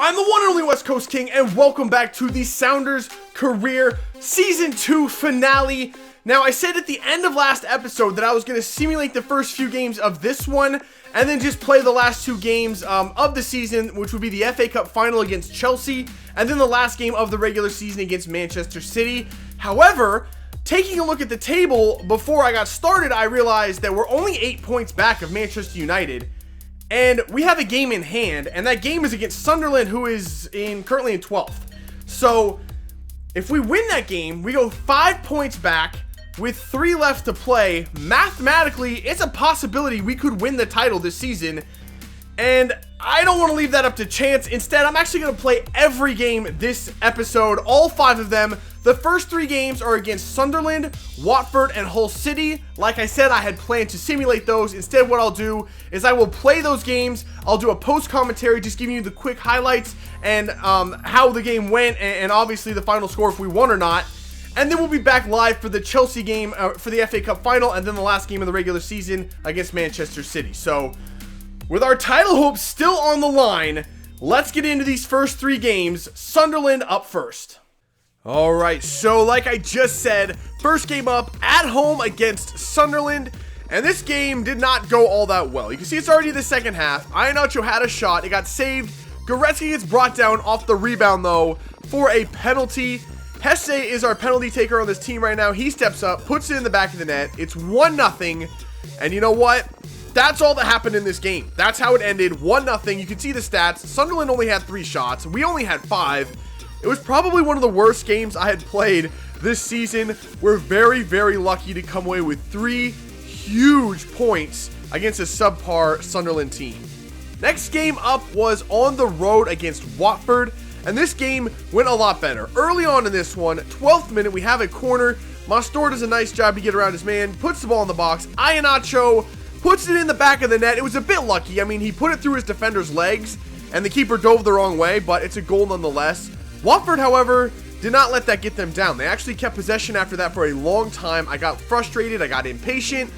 I'm the one and only West Coast King, and welcome back to the Sounders Career Season 2 finale. Now, I said at the end of last episode that I was going to simulate the first few games of this one, and then just play the last two games of the season, which would be the FA Cup final against Chelsea, and then the last game of the regular season against Manchester City. However, taking a look at the table before I got started, I realized that we're only 8 points back of Manchester United. And we have a game in hand, and that game is against Sunderland, who is currently in 12th. So, if we win that game, we go 5 points back with 3 left to play. Mathematically, it's a possibility we could win the title this season, and I don't want to leave that up to chance. Instead, I'm actually going to play every game this episode, all 5 of them. The first 3 games are against Sunderland, Watford, and Hull City. Like I said, I had planned to simulate those. Instead, what I'll do is I will play those games. I'll do a post commentary, just giving you the quick highlights and how the game went, and obviously the final score if we won or not. And then we'll be back live for the Chelsea game, for the FA Cup final, and then the last game of the regular season against Manchester City. So, with our title hopes still on the line, let's get into these first 3 games. Sunderland up first. Alright, so like I just said, first game up at home against Sunderland, and this game did not go all that well. You can see it's already the second half. Iheanacho had a shot, it got saved. Goretzka gets brought down off the rebound though for a penalty. Hesse is our penalty taker on this team right now. He steps up, puts it in the back of the net. It's 1-0, and you know what? That's all that happened in this game. That's how it ended, 1-0. You can see the stats. Sunderland only had 3 shots. We only had 5. It was probably one of the worst games I had played this season. We're very, very lucky to come away with 3 huge points against a subpar Sunderland team. Next game up was on the road against Watford, and this game went a lot better. Early on in this one, 12th minute, we have a corner. Mastor does a nice job to get around his man, puts the ball in the box. Iheanacho puts it in the back of the net. It was a bit lucky. I mean, he put it through his defender's legs, and the keeper dove the wrong way, but it's a goal nonetheless. Watford, however, did not let that get them down. They actually kept possession after that for a long time. I got frustrated, I got impatient,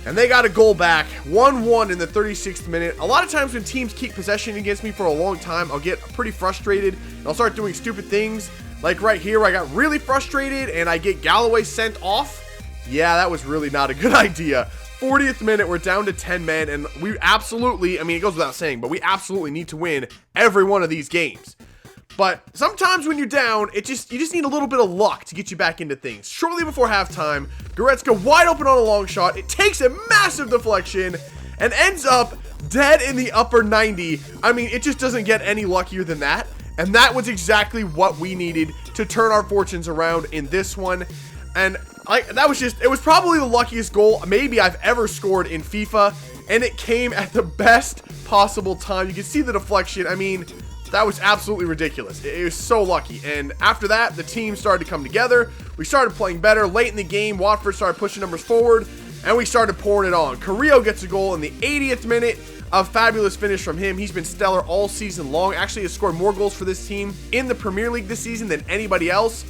and they got a goal back. 1-1 in the 36th minute. A lot of times when teams keep possession against me for a long time, I'll get pretty frustrated, and I'll start doing stupid things. Like right here, where I got really frustrated, and I get Galloway sent off. Yeah, that was really not a good idea. 40th minute, we're down to 10 men, and we absolutely, I mean, it goes without saying, but we absolutely need to win every one of these games. But sometimes when you're down, you just need a little bit of luck to get you back into things. Shortly before halftime, Goretzka wide open on a long shot. It takes a massive deflection and ends up dead in the upper 90. I mean, it just doesn't get any luckier than that. And that was exactly what we needed to turn our fortunes around in this one. And it was probably the luckiest goal maybe I've ever scored in FIFA. And it came at the best possible time. You can see the deflection. I mean, that was absolutely ridiculous. It was so lucky. And after that, the team started to come together. We started playing better. Late in the game, Watford started pushing numbers forward, and we started pouring it on. Carrillo gets a goal in the 80th minute. A fabulous finish from him. He's been stellar all season long. Actually has scored more goals for this team in the Premier League this season than anybody else.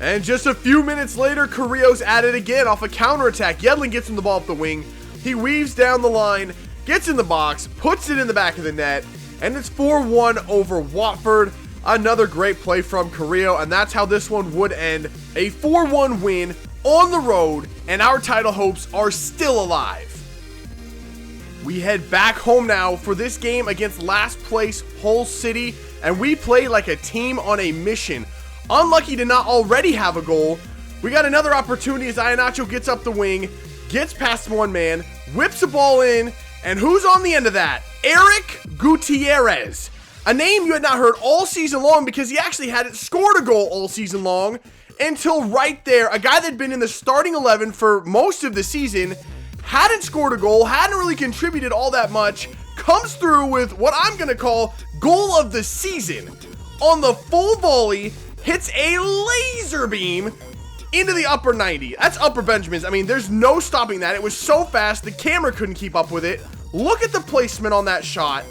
And just a few minutes later, Carrillo's at it again off a counterattack. Yedlin gets him the ball up the wing. He weaves down the line, gets in the box, puts it in the back of the net, and it's 4-1 over Watford. Another great play from Carrillo, and that's how this one would end. A 4-1 win on the road, and our title hopes are still alive. We head back home now for this game against last place Hull City, and we play like a team on a mission. Unlucky to not already have a goal. We got another opportunity as Iheanacho gets up the wing, gets past one man, whips the ball in, and who's on the end of that? Eric Gutierrez. A name you had not heard all season long because he actually hadn't scored a goal all season long until right there. A guy that had been in the starting 11 for most of the season, hadn't scored a goal, hadn't really contributed all that much, comes through with what I'm going to call goal of the season. On the full volley, hits a laser beam into the upper 90. That's upper Benjamin's. I mean, there's no stopping that. It was so fast, the camera couldn't keep up with it. Look at the placement on that shot.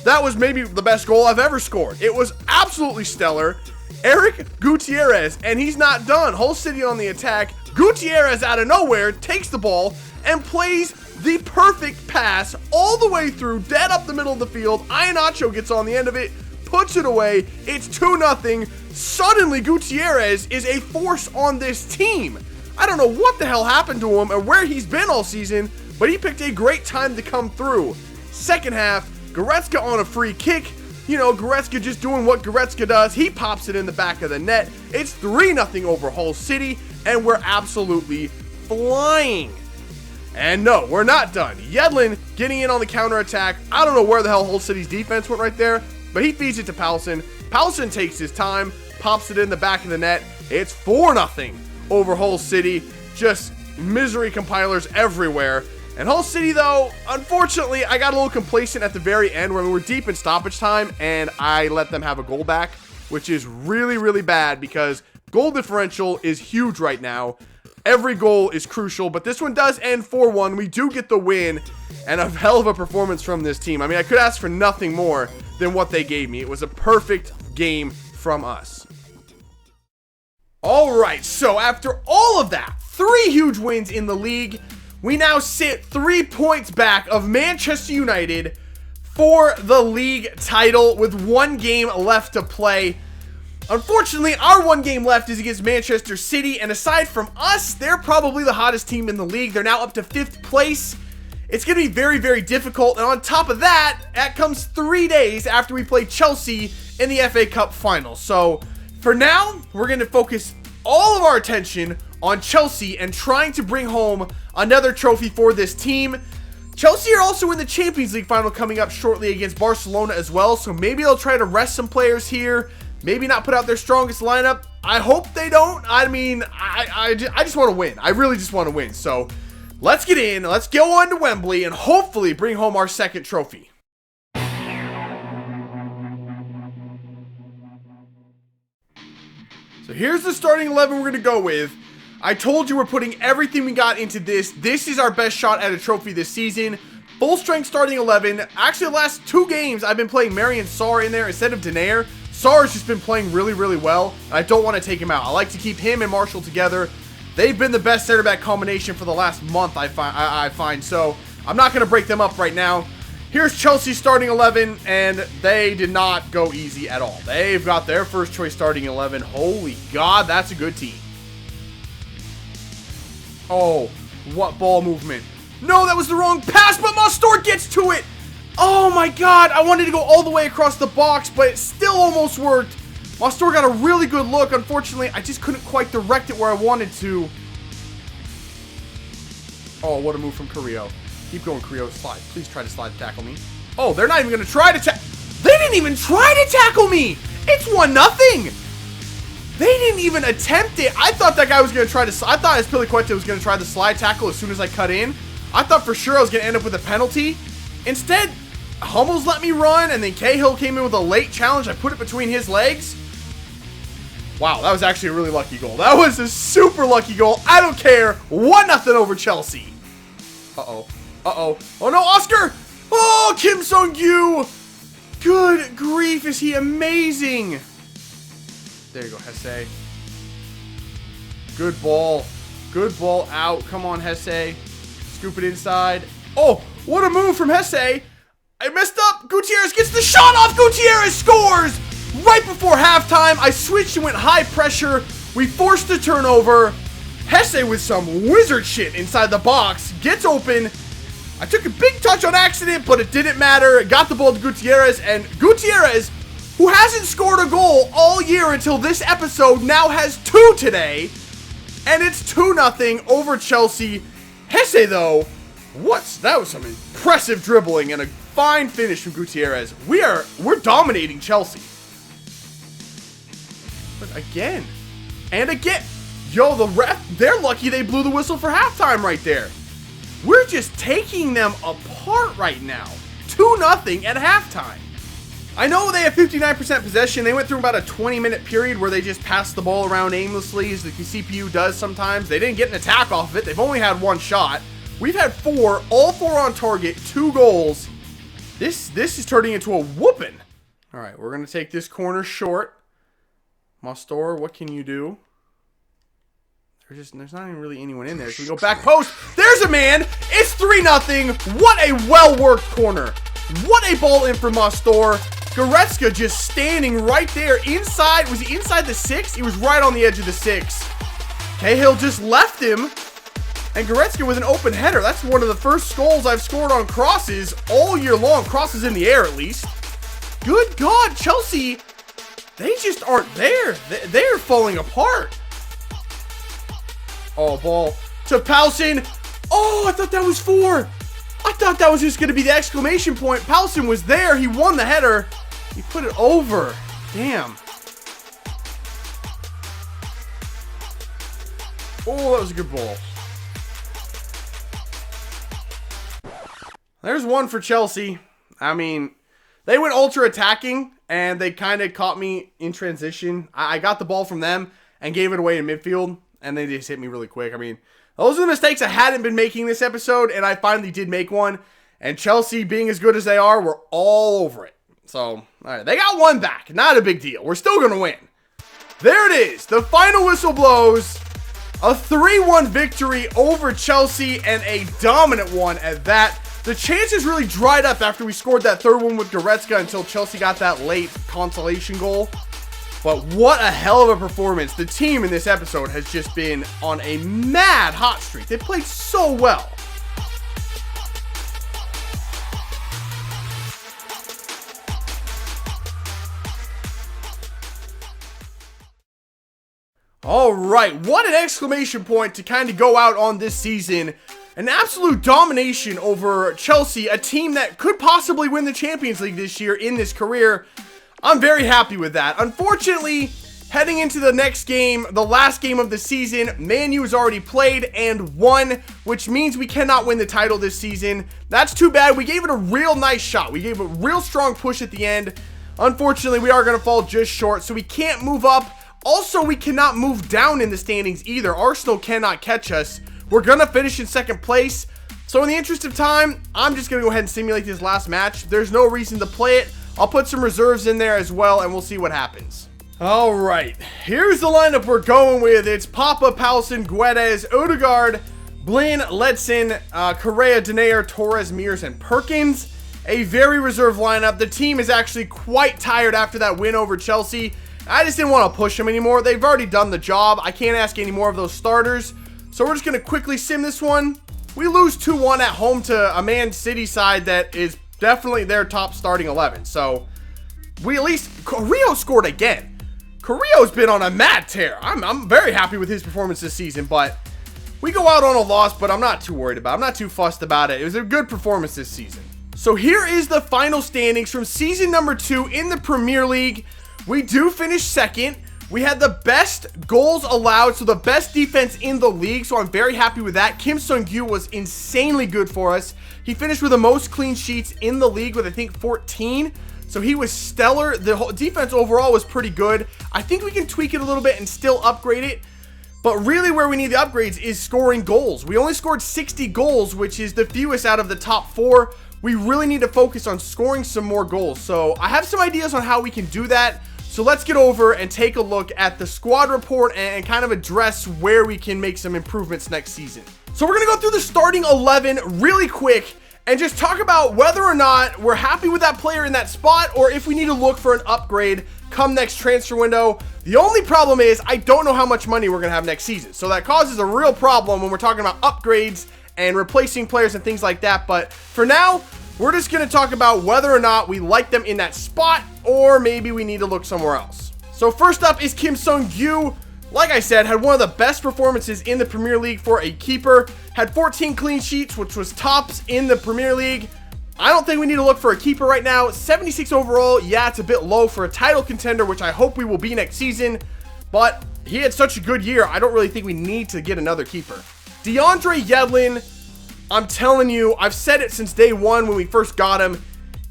That was maybe the best goal I've ever scored. It was absolutely stellar. Eric Gutierrez, and he's not done. Hull City on the attack. Gutierrez out of nowhere takes the ball and plays the perfect pass all the way through, dead up the middle of the field. Iheanacho gets on the end of it, puts it away. It's 2-0. Suddenly, Gutierrez is a force on this team. I don't know what the hell happened to him and where he's been all season, but he picked a great time to come through. Second half, Goretzka on a free kick. You know, Goretzka just doing what Goretzka does. He pops it in the back of the net. It's 3-0 over Hull City, and we're absolutely flying. And no, we're not done. Yedlin getting in on the counterattack. I don't know where the hell Hull City's defense went right there, but he feeds it to Paulson. Paulson takes his time, pops it in the back of the net. It's 4-0 over Hull City. Just misery compilers everywhere. And Hull City, though, unfortunately, I got a little complacent at the very end when we were deep in stoppage time, and I let them have a goal back, which is really, really bad because goal differential is huge right now. Every goal is crucial, but this one does end 4-1. We do get the win, and a hell of a performance from this team. I mean, I could ask for nothing more than what they gave me. It was a perfect game from us. All right, so after all of that, 3 huge wins in the league, we now sit 3 points back of Manchester United for the league title with 1 game left to play. Unfortunately, our 1 game left is against Manchester City, and aside from us, they're probably the hottest team in the league. They're now up to 5th place. It's going to be very, very difficult, and on top of that, that comes 3 days after we play Chelsea in the FA Cup final. So, for now, we're going to focus all of our attention on Chelsea and trying to bring home another trophy for this team. Chelsea are also in the Champions League final coming up shortly against Barcelona as well, so maybe they'll try to rest some players here, maybe not put out their strongest lineup. I hope they don't. I mean, I just want to win. I really just want to win. So let's get in, let's go on to Wembley and hopefully bring home our 2nd trophy. So here's the starting 11 we're going to go with. I told you we're putting everything we got into this. This is our best shot at a trophy this season. Full strength starting 11. Actually, the last 2 games, I've been playing Marion Sarr in there instead of Denayer. Sarr's just been playing really, really well. I don't want to take him out. I like to keep him and Marshall together. They've been the best center back combination for the last month, I find. So I'm not going to break them up right now. Here's Chelsea's starting 11, and they did not go easy at all. They've got their first choice starting 11. Holy God, that's a good team. Oh, what ball movement. No, that was the wrong pass, but Mastor gets to it. Oh my God, I wanted to go all the way across the box, but it still almost worked. Mastor got a really good look. Unfortunately, I just couldn't quite direct it where I wanted to. Oh, what a move from Carrillo. Keep going, Carrillo. Slide. Please try to slide to tackle me. Oh, they're not even going to try to tackle. They didn't even try to tackle me. It's 1-0. They didn't even attempt it. I thought that guy was going to try to... I thought Azpilicueta was going to try the slide tackle as soon as I cut in. I thought for sure I was going to end up with a penalty. Instead, Hummels let me run, and then Cahill came in with a late challenge. I put it between his legs. Wow, that was actually a really lucky goal. That was a super lucky goal. I don't care. 1-0 over Chelsea. Uh-oh. Uh-oh. Oh, no, Oscar! Oh, Kim Sung-gyu! Good grief, is he amazing! There you go, Hesse. Good ball. Good ball out. Come on, Hesse. Scoop it inside. Oh, what a move from Hesse. I messed up. Gutierrez gets the shot off. Gutierrez scores! Right before halftime, I switched and went high pressure. We forced the turnover. Hesse with some wizard shit inside the box. Gets open. I took a big touch on accident, but it didn't matter. Got the ball to Gutierrez, and Gutierrez, who hasn't scored a goal all year until this episode, now has 2 today. And it's 2-0 over Chelsea. Hesse, though, that was some impressive dribbling and a fine finish from Gutierrez. We're dominating Chelsea. But again, and again. Yo, the ref, they're lucky they blew the whistle for halftime right there. We're just taking them apart right now. 2-0 at halftime. I know they have 59% possession. They went through about a 20-minute period where they just passed the ball around aimlessly, as the CPU does sometimes. They didn't get an attack off of it. They've only had 1 shot. We've had 4, all 4 on target, 2 goals. This is turning into a whooping. All right, we're going to take this corner short. Mastor, what can you do? There's not even really anyone in there. So we go back post. There's a man. It's 3-0. What a well-worked corner. What a ball in from Mastor. Goretzka just standing right there inside. Was he inside the 6? He was right on the edge of the 6. Cahill just left him. And Goretzka with an open header. That's one of the first goals I've scored on crosses all year long. Crosses in the air, at least. Good God, Chelsea. They just aren't there. They're falling apart. Oh, ball to Poulsen. Oh, I thought that was 4. I thought that was just going to be the exclamation point. Poulsen was there. He won the header. He put it over. Damn. Oh, that was a good ball. There's one for Chelsea. I mean, they went ultra attacking, and they kind of caught me in transition. I got the ball from them and gave it away in midfield, and they just hit me really quick. I mean, those are the mistakes I hadn't been making this episode, and I finally did make one. And Chelsea, being as good as they are, were all over it. So, all right, they got one back. Not a big deal. We're still going to win. There it is. The final whistle blows. A 3-1 victory over Chelsea, and a dominant one at that. The chances really dried up after we scored that third one with Goretzka until Chelsea got that late consolation goal. But what a hell of a performance. The team in this episode has just been on a mad hot streak. They played so well. All right, what an exclamation point to kind of go out on this season. An absolute domination over Chelsea, a team that could possibly win the Champions League this year in this career. I'm very happy with that. Unfortunately, heading into the next game, the last game of the season, Man U has already played and won, which means we cannot win the title this season. That's too bad. We gave it a real nice shot. We gave a real strong push at the end. Unfortunately, we are going to fall just short, so we can't move up. Also, we cannot move down in the standings either. Arsenal cannot catch us. We're going to finish in second place. So in the interest of time, I'm just going to go ahead and simulate this last match. There's no reason to play it. I'll put some reserves in there as well, and we'll see what happens. All right, here's the lineup we're going with. It's Papa, Poulsen, Guedes, Odegaard, Blin, Ledson, Correa, Denayer, Torres, Mears, and Perkins. A very reserved lineup. The team is actually quite tired after that win over Chelsea. I just didn't want to push them anymore. They've already done the job. I can't ask any more of those starters. So we're just going to quickly sim this one. We lose 2-1 at home to a Man City side that is definitely their top starting 11. So we at least... Carrillo scored again. Carrillo's been on a mad tear. I'm very happy with his performance this season, but we go out on a loss, but I'm not too worried about it. I'm not too fussed about it. It was a good performance this season. So here is the final standings from season number 2 in the Premier League. We do finish second. We had the best goals allowed, so the best defense in the league, so I'm very happy with that. Kim Sung-gyu was insanely good for us. He finished with the most clean sheets in the league with, I think, 14. So he was stellar. The whole defense overall was pretty good. I think we can tweak it a little bit and still upgrade it. But really where we need the upgrades is scoring goals. We only scored 60 goals, which is the fewest out of the top 4. We really need to focus on scoring some more goals. So I have some ideas on how we can do that. So let's get over and take a look at the squad report and kind of address where we can make some improvements next season. So we're going to go through the starting 11 really quick and just talk about whether or not we're happy with that player in that spot or if we need to look for an upgrade come next transfer window. The only problem is I don't know how much money we're going to have next season. So that causes a real problem when we're talking about upgrades and replacing players and things like that. But for now, we're just going to talk about whether or not we like them in that spot or maybe we need to look somewhere else. So first up is Kim Sung-gyu. Like I said, had one of the best performances in the Premier League for a keeper. Had 14 clean sheets, which was tops in the Premier League. I don't think we need to look for a keeper right now. 76 overall, yeah, it's a bit low for a title contender, which I hope we will be next season. But he had such a good year, I don't really think we need to get another keeper. DeAndre Yedlin, I'm telling you, I've said it since day one when we first got him.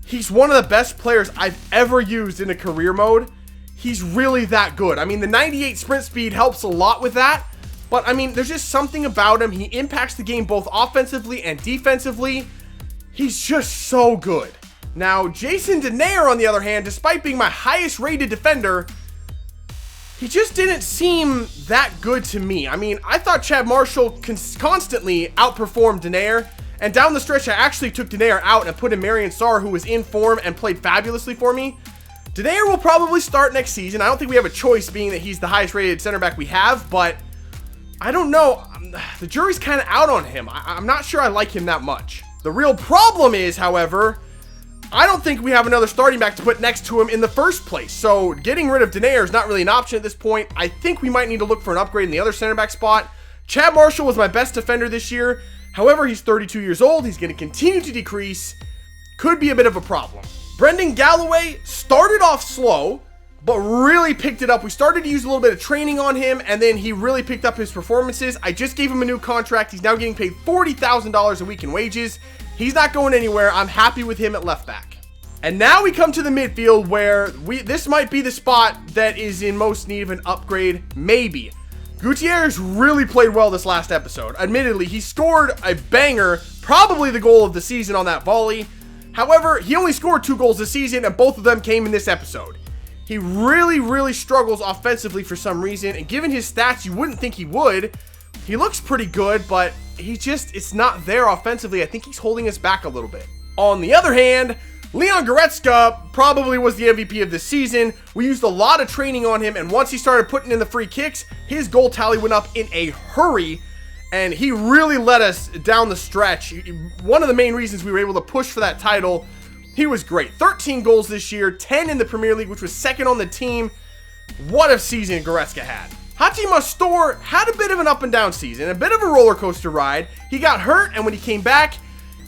He's one of the best players I've ever used in a career mode. He's really that good. I mean, the 98 sprint speed helps a lot with that. But, I mean, there's just something about him. He impacts the game both offensively and defensively. He's just so good. Now, Jason Denayer, on the other hand, despite being my highest rated defender, he just didn't seem that good to me. I mean, I thought Chad Marshall constantly outperformed Denayer. And down the stretch, I actually took Denayer out and put in Marion Sarr, who was in form and played fabulously for me. Denayer will probably start next season. I don't think we have a choice, being that he's the highest rated center back we have, but I don't know. The jury's kind of out on him. I'm not sure I like him that much. The real problem is, however, I don't think we have another starting back to put next to him in the first place. So getting rid of Denayer is not really an option at this point. I think we might need to look for an upgrade in the other center back spot. Chad Marshall was my best defender this year. However, he's 32 years old. He's going to continue to decrease. Could be a bit of a problem. Brendan Galloway started off slow, but really picked it up. We started to use a little bit of training on him, and then he really picked up his performances. I just gave him a new contract. He's now getting paid $40,000 a week in wages. He's not going anywhere. I'm happy with him at left back. And now we come to the midfield, where this might be the spot that is in most need of an upgrade, maybe. Gutierrez really played well this last episode. Admittedly, he scored a banger, probably the goal of the season on that volley. However, he only scored 2 goals this season, and both of them came in this episode. He really struggles offensively for some reason, and given his stats, you wouldn't think he would. He looks pretty good, but it's not there offensively. I think he's holding us back a little bit. On the other hand, Leon Goretzka probably was the MVP of this season. We used a lot of training on him, and once he started putting in the free kicks, his goal tally went up in a hurry, and he really led us down the stretch. One of the main reasons we were able to push for that title. He was great. 13 goals this year, 10 in the Premier League, which was second on the team. What a season Goretzka had. Hachi Mastor had a bit of an up and down season, a bit of a roller coaster ride. He got hurt, and when he came back,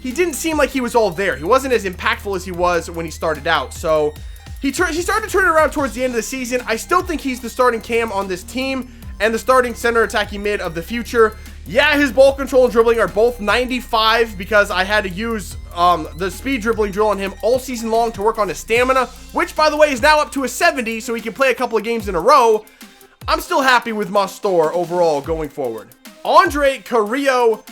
he didn't seem like he was all there. He wasn't as impactful as he was when he started out. So he started to turn it around towards the end of the season. I still think he's the starting cam on this team and the starting center attacking mid of the future. Yeah, his ball control and dribbling are both 95 because I had to use the speed dribbling drill on him all season long to work on his stamina, which, by the way, is now up to a 70, so he can play a couple of games in a row. I'm still happy with Mastor overall going forward. Andre Carrillo,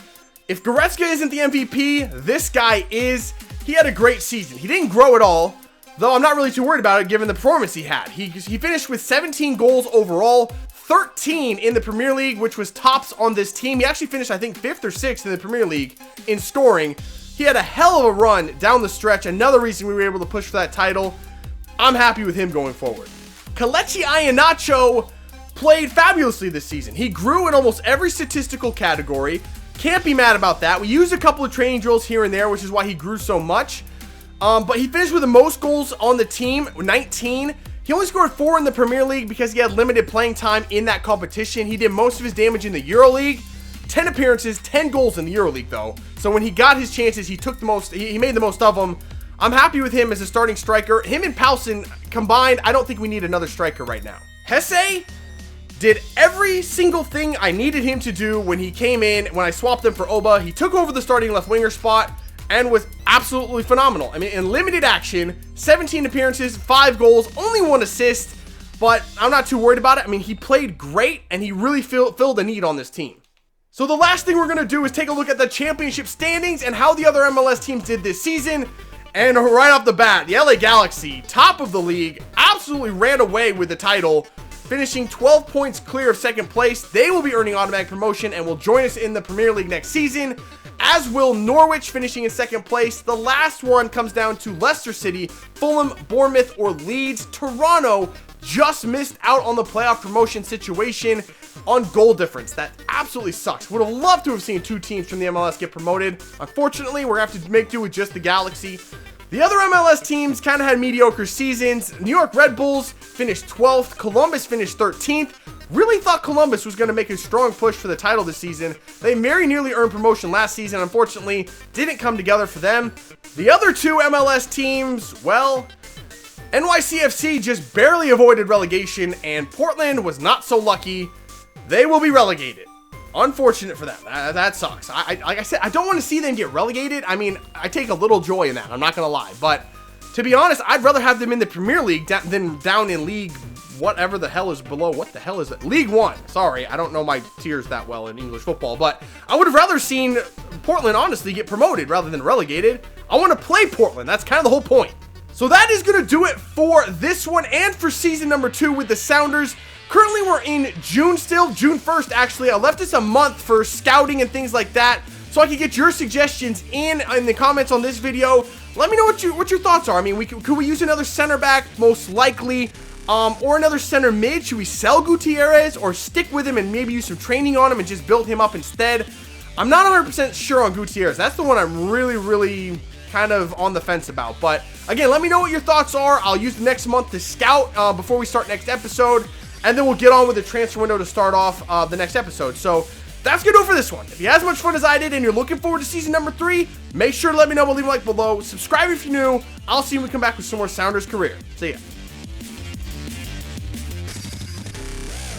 if Goretzka isn't the MVP, this guy is. He had a great season. He didn't grow at all, though I'm not really too worried about it given the performance he had. He finished with 17 goals overall, 13 in the Premier League, which was tops on this team. He actually finished, I think, 5th or 6th in the Premier League in scoring. He had a hell of a run down the stretch. Another reason we were able to push for that title. I'm happy with him going forward. Kelechi Iheanacho played fabulously this season. He grew in almost every statistical category. Can't be mad about that. We used a couple of training drills here and there, which is why he grew so much. But he finished with the most goals on the team, 19. He only scored 4 in the Premier League because he had limited playing time in that competition. He did most of his damage in the EuroLeague. 10 appearances, 10 goals in the EuroLeague though. So when he got his chances, he took the most, he made the most of them. I'm happy with him as a starting striker. Him and Poulsen combined, I don't think we need another striker right now. Hesse did every single thing I needed him to do when he came in. When I swapped him for Oba, he took over the starting left winger spot and was absolutely phenomenal. I mean, in limited action, 17 appearances, 5 goals, only 1 assist, but I'm not too worried about it. I mean, he played great, and he really filled a need on this team. So the last thing we're going to do is take a look at the championship standings and how the other MLS teams did this season. And right off the bat, the LA Galaxy, top of the league, absolutely ran away with the title, finishing 12 points clear of second place. They will be earning automatic promotion and will join us in the Premier League next season, as will Norwich, finishing in second place. The last one comes down to Leicester City, Fulham, Bournemouth, or Leeds. Toronto just missed out on the playoff promotion situation on goal difference. That absolutely sucks. Would have loved to have seen 2 teams from the MLS get promoted. Unfortunately, we're going to have to make do with just the Galaxy. The other MLS teams kind of had mediocre seasons. New York Red Bulls finished 12th. Columbus finished 13th. Really thought Columbus was going to make a strong push for the title this season. They very nearly earned promotion last season. Unfortunately, didn't come together for them. The other 2 MLS teams, well, NYCFC just barely avoided relegation, and Portland was not so lucky. They will be relegated. Unfortunate for them. That sucks. Like I said, I don't want to see them get relegated. I mean, I take a little joy in that. I'm not going to lie. But to be honest, I'd rather have them in the Premier League than down in League whatever the hell is below. What the hell is it? League One. Sorry, I don't know my tiers that well in English football. But I would have rather seen Portland, honestly, get promoted rather than relegated. I want to play Portland. That's kind of the whole point. So that is going to do it for this one and for season number 2 with the Sounders. Currently, we're in June still, June 1st, actually. I left us a month for scouting and things like that, so I could get your suggestions in the comments on this video. let me know what your thoughts are. I mean, could we use another center back? Most likely. Or another center mid. Should we sell Gutierrez or stick with him and maybe use some training on him and just build him up instead? I'm not 100% sure on Gutierrez. That's the one I'm really kind of on the fence about. But again, let me know what your thoughts are. I'll use the next month to scout before we start next episode, and then we'll get on with the transfer window to start off the next episode. So that's going to do it for this one. If you had as much fun as I did and you're looking forward to season number 3, make sure to let me know. Leave a like below. Subscribe if you're new. I'll see you when we come back with some more Sounders Career. See ya.